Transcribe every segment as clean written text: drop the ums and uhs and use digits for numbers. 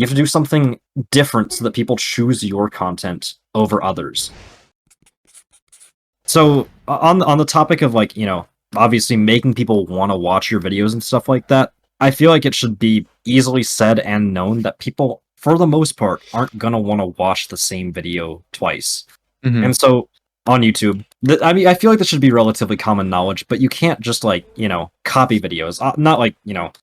you have to do something different so that people choose your content over others. So on the topic of like, obviously making people want to watch your videos and stuff like that, I feel like it should be easily said and known that people, for the most part, aren't gonna want to watch the same video twice. And so on YouTube, I feel like this should be relatively common knowledge, but you can't just like, copy videos. Not like,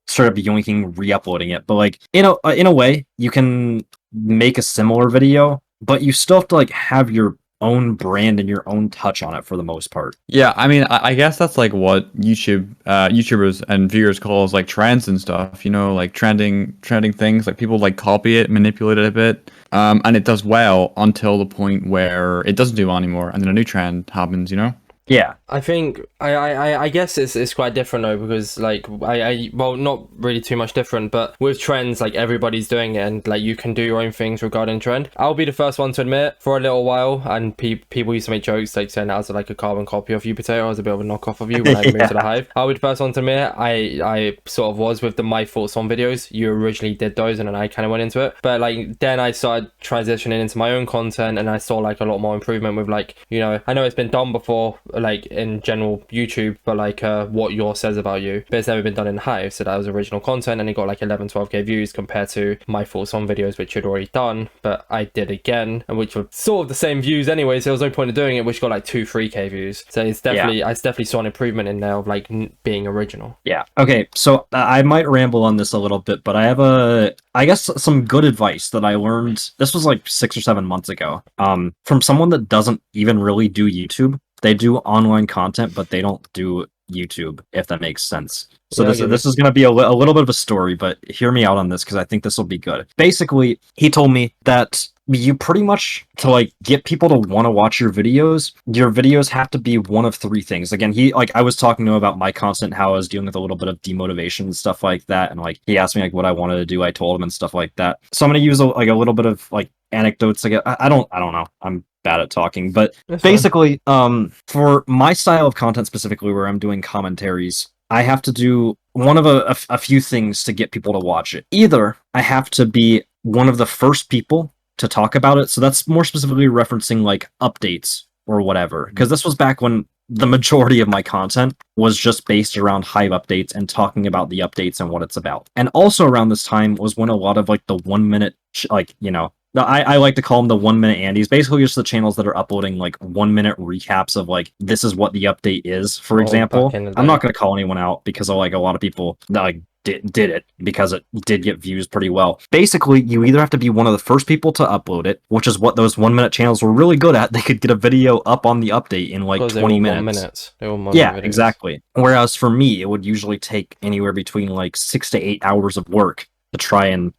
sort of yoinking, re-uploading it, but like, in a way, you can make a similar video, but you still have to like have your own brand and your own touch on it for the most part. Yeah, I mean, I guess that's like what YouTubers and viewers calls like trends and stuff, like trending things, like people like copy it, manipulate it a bit, and it does well until the point where it doesn't do well anymore, and then a new trend happens, Yeah. I think I guess it's quite different though, because like well, not really too much different, but with trends, like everybody's doing it, and like you can do your own things regarding trend. I'll be the first one to admit, for a little while, and people used to make jokes like saying that I was like a carbon copy of you, Potato. I was a bit of a knockoff of you when I moved to the Hive. I'll be the first one to admit I sort of was with the My Thoughts on videos. You originally did those, and then I kind of went into it, but like then I started transitioning into my own content, and I saw like a lot more improvement with like, I know it's been done before, like in general YouTube, but like what yours says about you, but it's never been done in Hive, so that was original content, and it got like 11-12k views compared to My Thoughts on videos, which you'd already done, but I did again, and which were sort of the same views anyway, so there was no point of doing it, which got like 2-3k views. So it's definitely, I definitely saw an improvement in there of like being original. Yeah. Okay, so I might ramble on this a little bit, but I have I guess some good advice that I learned. This was like 6 or 7 months ago, from someone that doesn't even really do YouTube. They do online content, but they don't do YouTube, if that makes sense. So this is going to be a little bit of a story, but hear me out on this because I think this will be good. Basically, he told me that you pretty much, to like get people to want to watch your videos have to be one of 3 things. Again, I was talking to him about my content, how I was dealing with a little bit of demotivation and stuff like that, and like he asked me like what I wanted to do. I told him and stuff like that. So I'm going to use a little bit of like anecdotes. Like I don't know. I'm bad at talking, but that's basically for my style of content specifically, where I'm doing commentaries, I have to do one of a few things to get people to watch it. Either I have to be one of the first people to talk about it, so that's more specifically referencing like updates or whatever, because this was back when the majority of my content was just based around Hive updates and talking about the updates and what it's about. And also around this time was when a lot of like the 1 minute I like to call them the 1 minute Andes, basically just the channels that are uploading like 1 minute recaps of like, this is what the update is, for example. I'm not going to call anyone out because like a lot of people that like did it because it did get views pretty well. Basically, you either have to be one of the first people to upload it, which is what those 1 minute channels were really good at. They could get a video up on the update in like 20 minutes. Yeah, exactly. Whereas for me, it would usually take anywhere between like 6 to 8 hours of work to try and,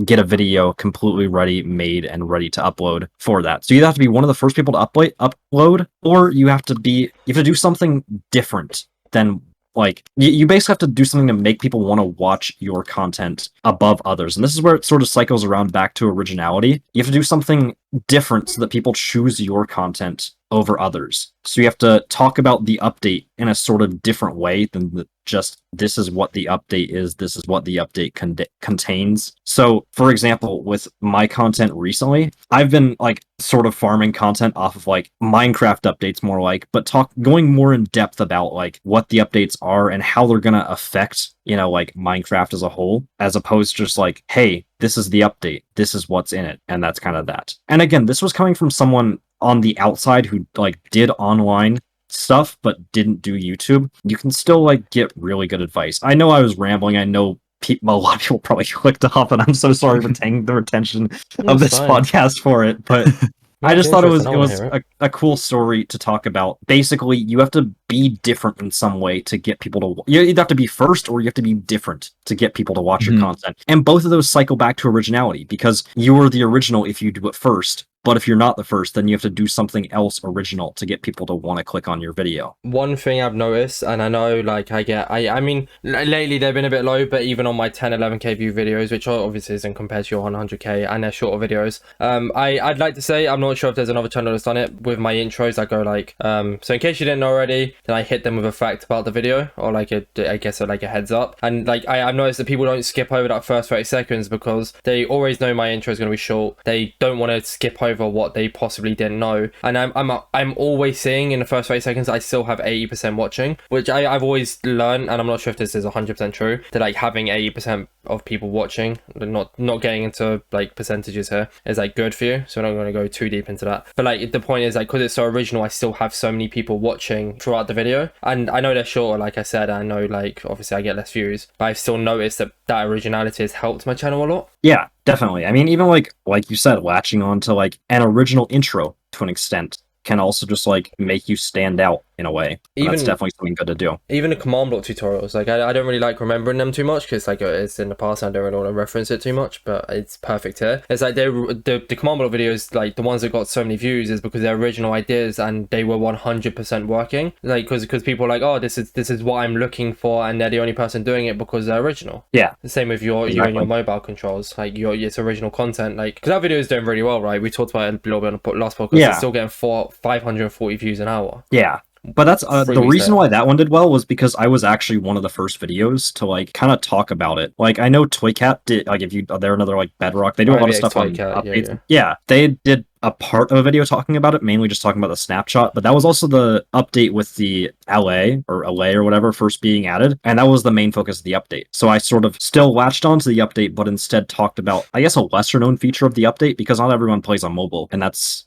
get a video completely ready, made, and ready to upload for that. So you have to be one of the first people to upload, or you have to do something different than like you basically have to do something to make people want to watch your content above others. And this is where it sort of cycles around back to originality. You have to do something different so that people choose your content over others. So you have to talk about the update in a sort of different way than just this is what the update is, this is what the update contains. So for example, with my content recently, I've been like sort of farming content off of like Minecraft updates more like, but going more in depth about like what the updates are and how they're going to affect, like Minecraft as a whole, as opposed to just like, hey, this is the update, this is what's in it, and that's kind of that. And again, this was coming from someone on the outside who like did online stuff but didn't do YouTube. You can still like get really good advice. I know I was rambling. I know a lot of people probably clicked off, and I'm so sorry for taking the attention of this podcast for it, but I just thought it was a cool story to talk about. Basically, you have to be different in some way to get people to... You either have to be first or you have to be different to get people to watch your content. And both of those cycle back to originality, because you are the original if you do it first. But if you're not the first, then you have to do something else original to get people to want to click on your video. One thing I've noticed, and I know like I mean, lately they've been a bit low, but even on my 10-11k view videos, which obviously isn't compared to your 100k and they're shorter videos, I'd like to say, I'm not sure if there's another channel that's done it, with my intros I go like, so in case you didn't know already, then I hit them with a fact about the video, or like I guess like a heads up, and like I I've noticed that people don't skip over that first 30 seconds because they always know my intro is going to be short. They don't want to skip over what they possibly didn't know. And I'm always seeing in the first 30 seconds, I still have 80% watching, which I've always learned, and I'm not sure if this is 100% true, that like having 80% of people watching, not getting into like percentages here, is like good for you. So I'm not going to go too deep into that. But like the point is like, because it's so original, I still have so many people watching throughout the video. And I know they're shorter, like I said. I know like obviously I get less views, but I've still noticed that originality has helped my channel a lot. Yeah, definitely. I mean, even like you said, latching on to like an original intro to an extent can also just like make you stand out in a way. That's definitely something good to do. Even the command block tutorials, like I don't really like remembering them too much because like it's in the past and I don't really want to reference it too much, but it's perfect here. It's like the command block videos, like the ones that got so many views, is because they're original ideas and they were 100% working. Like because people are like, oh, this is what I'm looking for, and they're the only person doing it because they're original. Yeah. The same with you and your mobile controls, like it's original content. Like because that video is doing really well, right? We talked about it a little bit on the last podcast. Yeah. It's still getting 540 views an hour. Yeah. But that's the reason why that one did well was because I was actually one of the first videos to like kind of talk about it. Like I know Toycat did, like if you they're another like Bedrock, they do a lot of stuff on updates. Yeah, they did a part of a video talking about it, mainly just talking about the snapshot, but that was also the update with the LA or whatever first being added, and that was the main focus of the update. So I sort of still latched onto the update, but instead talked about, I guess, a lesser known feature of the update, because not everyone plays on mobile, and that's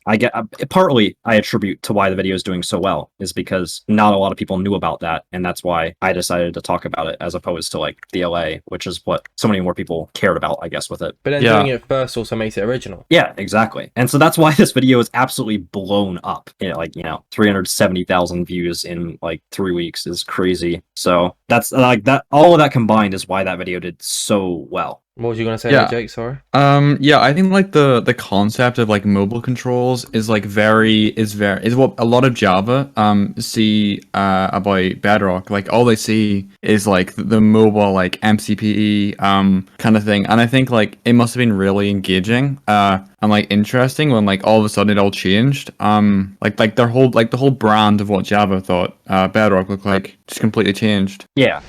partly I attribute to why the video is doing so well, is because not a lot of people knew about that, and that's why I decided to talk about it as opposed to like the LA, which is what so many more people cared about, I guess, with it. But then doing it first also makes it original. Yeah, exactly. And so that's why this video is absolutely blown up. 370,000 views in like 3 weeks is crazy. So that's like that. All of that combined is why that video did so well. What was you gonna say, there, Jake? Sorry. Yeah, I think like the concept of like mobile controls is like is what a lot of Java see about Bedrock. Like all they see is like the mobile like MCPE kind of thing, and I think like it must have been really engaging and like interesting when like all of a sudden it all changed. Like the whole brand of what Java thought Bedrock looked like just completely changed. Yeah.